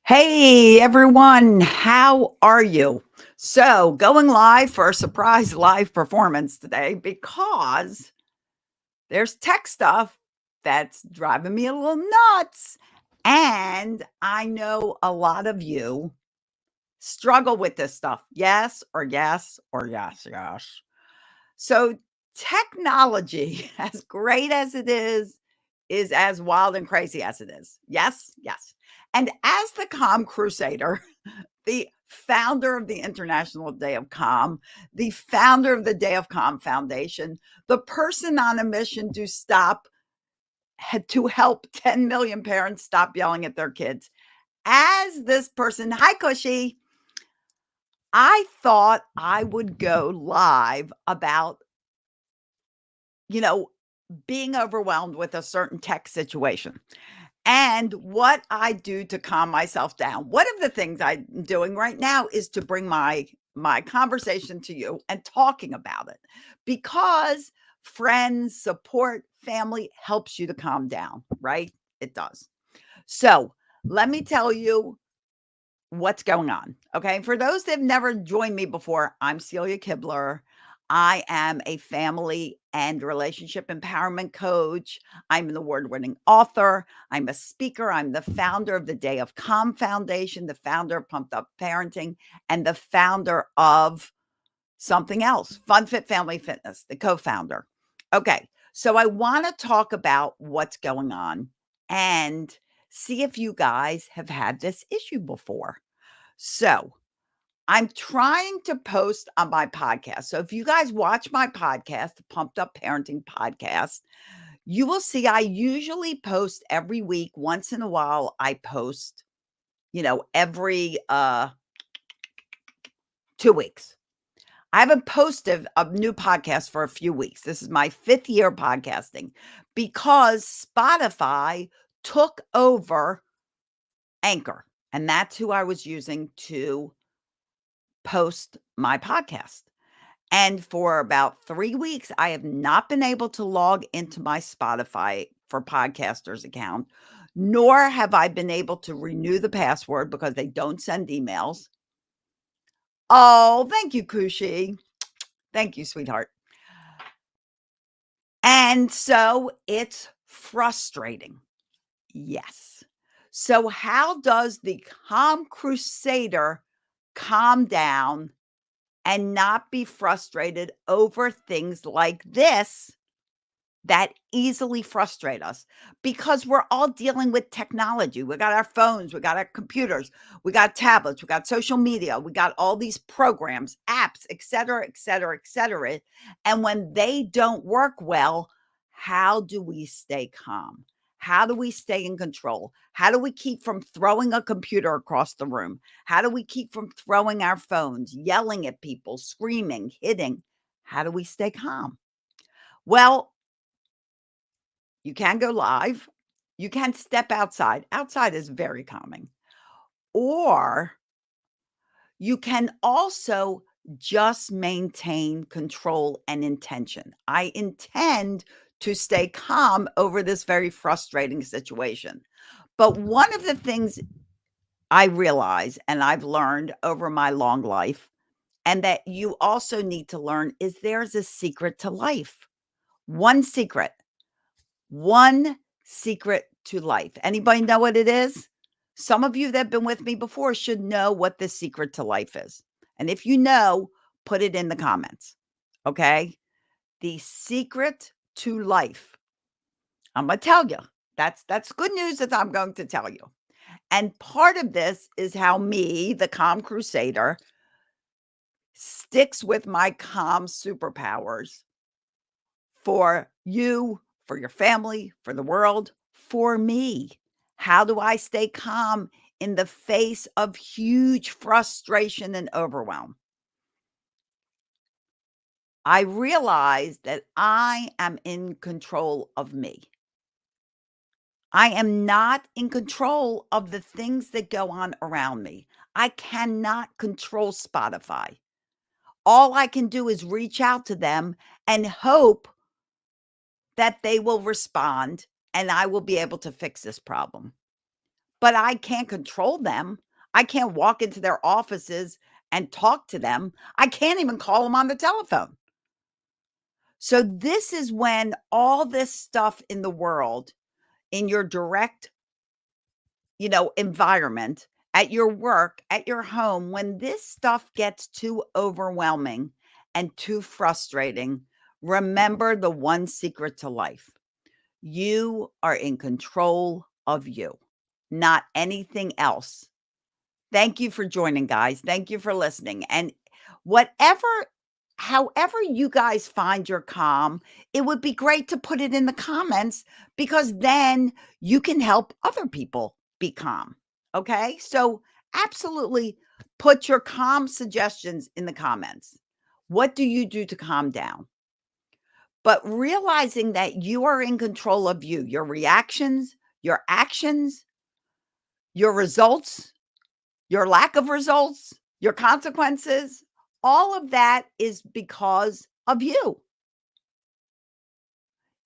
Hey everyone, how are you? So, going live for a surprise live performance today because there's tech stuff that's driving me a little nuts. And I know a lot of you struggle with this stuff. Yes, or yes, or yes, yes. So, technology, as great as it is as wild and crazy as it is. Yes, yes. And as the Calm Crusader, the founder of the International Day of Calm, the founder of the Day of Calm Foundation, the person on a mission to to help 10 million parents stop yelling at their kids. As this person, hi Cushy, I thought I would go live about, you know, being overwhelmed with a certain tech situation and what I do to calm myself down. One of the things I'm doing right now is to bring my conversation to you and talking about it because friends, support, family helps you to calm down, right? It does. So, let me tell you what's going on. Okay. For those that have never joined me before, I'm Celia Kibler. I am a family and relationship empowerment coach. I'm an award winning author. I'm a speaker. I'm the founder of the Day of Calm Foundation, the founder of Pumped Up Parenting, and the founder of something else, Fun Fit Family Fitness, the co founder. Okay. So I want to talk about what's going on and see if you guys have had this issue before. So, I'm trying to post on my podcast. So, if you guys watch my podcast, the Pumped Up Parenting Podcast, you will see I usually post every week. Once in a while, I post, every 2 weeks. I haven't posted a new podcast for a few weeks. This is my 5th year podcasting because Spotify took over Anchor, and that's who I was using to post my podcast. And for about 3 weeks, I have not been able to log into my Spotify for Podcasters account, nor have I been able to renew the password because they don't send emails. Oh, thank you, Kushi. Thank you, sweetheart. And so it's frustrating. Yes. So, how does the Calm Crusader calm down and not be frustrated over things like this that easily frustrate us? Because we're all dealing with technology. We got our phones, we got our computers, we got tablets, we got social media, we got all these programs, apps, et cetera, et cetera, et cetera. And when they don't work well, how do we stay calm? How do we stay in control? How do we keep from throwing a computer across the room? How do we keep from throwing our phones, yelling at people, screaming, hitting? How do we stay calm? Well, you can go live. You can step outside. Outside is very calming. Or you can also just maintain control and intention. I intend to stay calm over this very frustrating situation. But one of the things I realize and I've learned over my long life, and that you also need to learn, is there's a secret to life. One secret. One secret to life. Anybody know what it is? Some of you that have been with me before should know what the secret to life is. And if you know, put it in the comments. Okay? The secret to life. I'm going to tell you. That's good news that I'm going to tell you. And part of this is how me, the Calm Crusader, sticks with my calm superpowers for you, for your family, for the world, for me. How do I stay calm in the face of huge frustration and overwhelm? I realize that I am in control of me. I am not in control of the things that go on around me. I cannot control Spotify. All I can do is reach out to them and hope that they will respond and I will be able to fix this problem. but I can't control them. I can't walk into their offices and talk to them. I can't even call them on the telephone. So this is when all this stuff in the world, in your direct, environment, at your work, at your home, when this stuff gets too overwhelming and too frustrating, remember the one secret to life. You are in control of you, not anything else. Thank you for joining, guys. Thank you for listening. And whatever, however you guys find your calm, it would be great to put it in the comments because then you can help other people be calm. Okay. So, absolutely put your calm suggestions in the comments. What do you do to calm down? But realizing that you are in control of you, your reactions, your actions, your results, your lack of results, your consequences, all of that is because of you.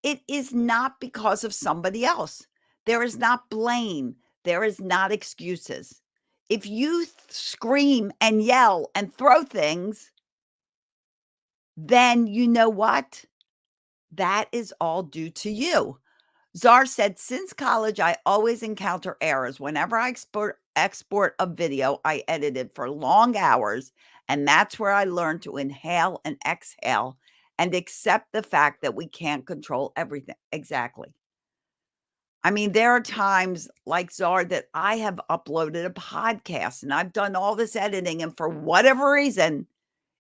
It is not because of somebody else. There is not blame. There is not excuses. If you scream and yell and throw things, then you know what? That is all due to you. Czar said, since college, I always encounter errors. Whenever I export a video, I edit it for long hours. And that's where I learned to inhale and exhale and accept the fact that we can't control everything. Exactly. I mean, there are times like Czar that I have uploaded a podcast and I've done all this editing, and for whatever reason,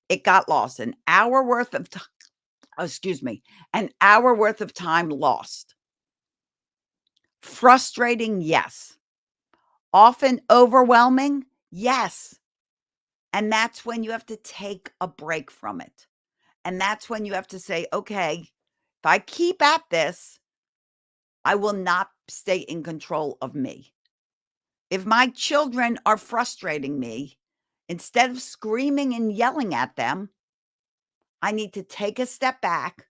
it got lost. An hour worth of time, excuse me, an hour worth of time lost. Frustrating, yes. Often overwhelming, yes. And that's when you have to take a break from it. And that's when you have to say, okay, if I keep at this, I will not stay in control of me. If my children are frustrating me, instead of screaming and yelling at them, I need to take a step back,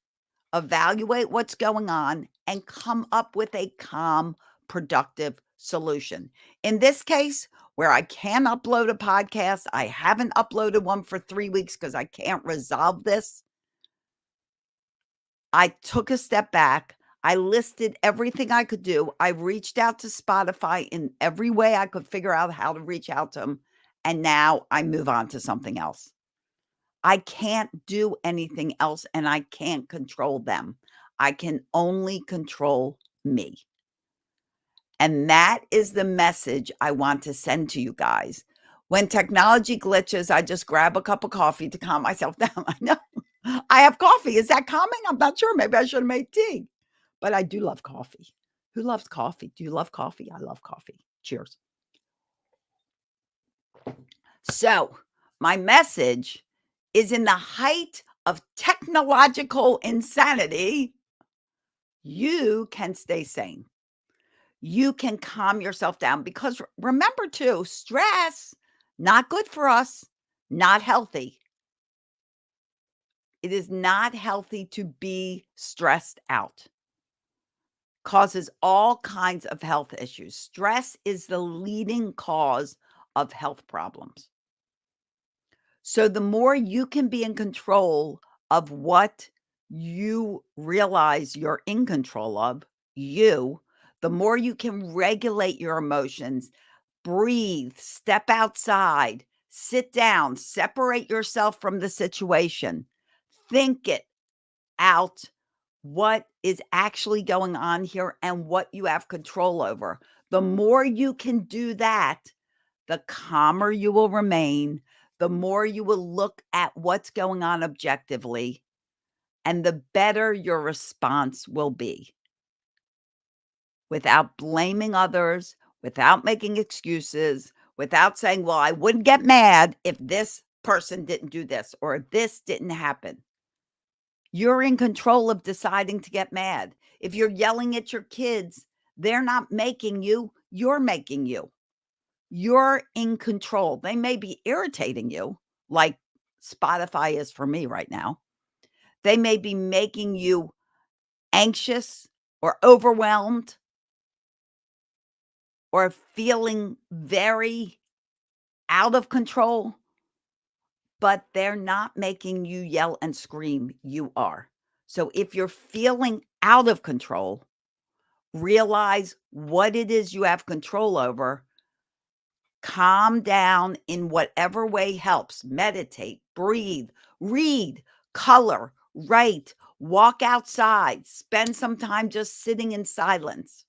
evaluate what's going on, and come up with a calm, productive solution. In this case, where I can upload a podcast, I haven't uploaded one for 3 weeks because I can't resolve this. I took a step back. I listed everything I could do. I reached out to Spotify in every way I could figure out how to reach out to them. And now I move on to something else. I can't do anything else and I can't control them. I can only control me. And that is the message I want to send to you guys. When technology glitches, I just grab a cup of coffee to calm myself down. I know I have coffee. Is that calming? I'm not sure. Maybe I should have made tea, but I do love coffee. Who loves coffee? Do you love coffee? I love coffee. Cheers. So, my message is in the height of technological insanity, you can stay sane. You can calm yourself down because remember too, stress, not good for us, not healthy. It is not healthy to be stressed out. Causes all kinds of health issues. Stress is the leading cause of health problems. So the more you can be in control of what you realize you're in control of, you, the more you can regulate your emotions, breathe, step outside, sit down, separate yourself from the situation, think it out what is actually going on here and what you have control over. The more you can do that, the calmer you will remain, the more you will look at what's going on objectively, and the better your response will be without blaming others, without making excuses, without saying, well, I wouldn't get mad if this person didn't do this or if this didn't happen. You're in control of deciding to get mad. If you're yelling at your kids, they're not making you, you're making you. You're in control. They may be irritating you, like Spotify is for me right now. They may be making you anxious or overwhelmed or feeling very out of control, but they're not making you yell and scream, you are. So if you're feeling out of control, realize what it is you have control over, calm down in whatever way helps, meditate, breathe, read, color, write, walk outside, spend some time just sitting in silence,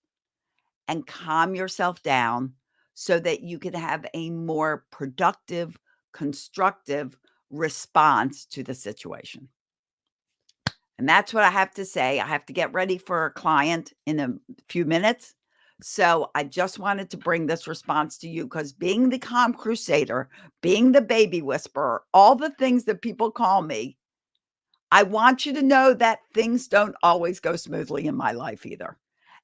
and calm yourself down so that you can have a more productive, constructive response to the situation. And that's what I have to say. I have to get ready for a client in a few minutes. So I just wanted to bring this response to you because being the Calm Crusader, being the baby whisperer, all the things that people call me, I want you to know that things don't always go smoothly in my life either.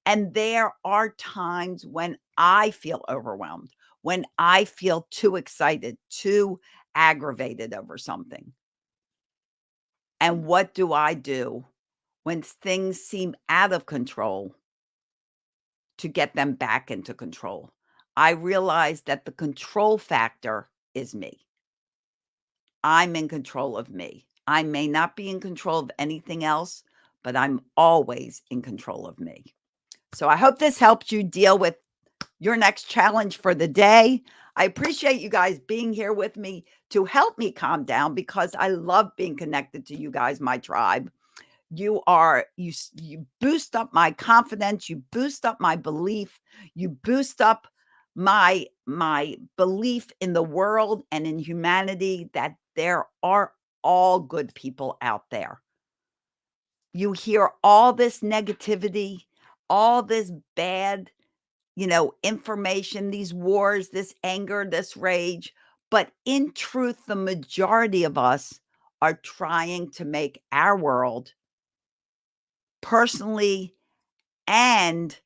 And there are times when I feel overwhelmed, when I feel too excited, too aggravated over something. And what do I do when things seem out of control to get them back into control? I realize that the control factor is me. I'm in control of me. I may not be in control of anything else, but I'm always in control of me. So I hope this helps you deal with your next challenge for the day. I appreciate you guys being here with me to help me calm down because I love being connected to you guys, my tribe. You boost up my confidence, you boost up my belief, you boost up my belief in the world and in humanity that there are all good people out there. You hear all this negativity, all this bad, information, these wars, this anger, this rage, but in truth, the majority of us are trying to make our world personally and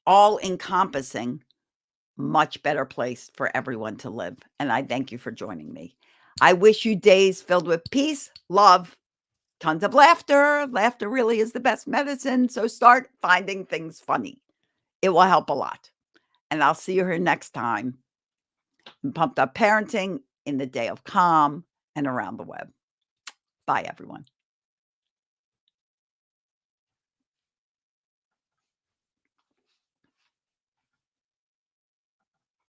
all encompassing much better place for everyone to live. And I thank you for joining me. I wish you days filled with peace, love, tons of laughter. Laughter really is the best medicine. So start finding things funny. It will help a lot. And I'll see you here next time in Pumped Up Parenting, in the Day of Calm, and around the web. Bye, everyone.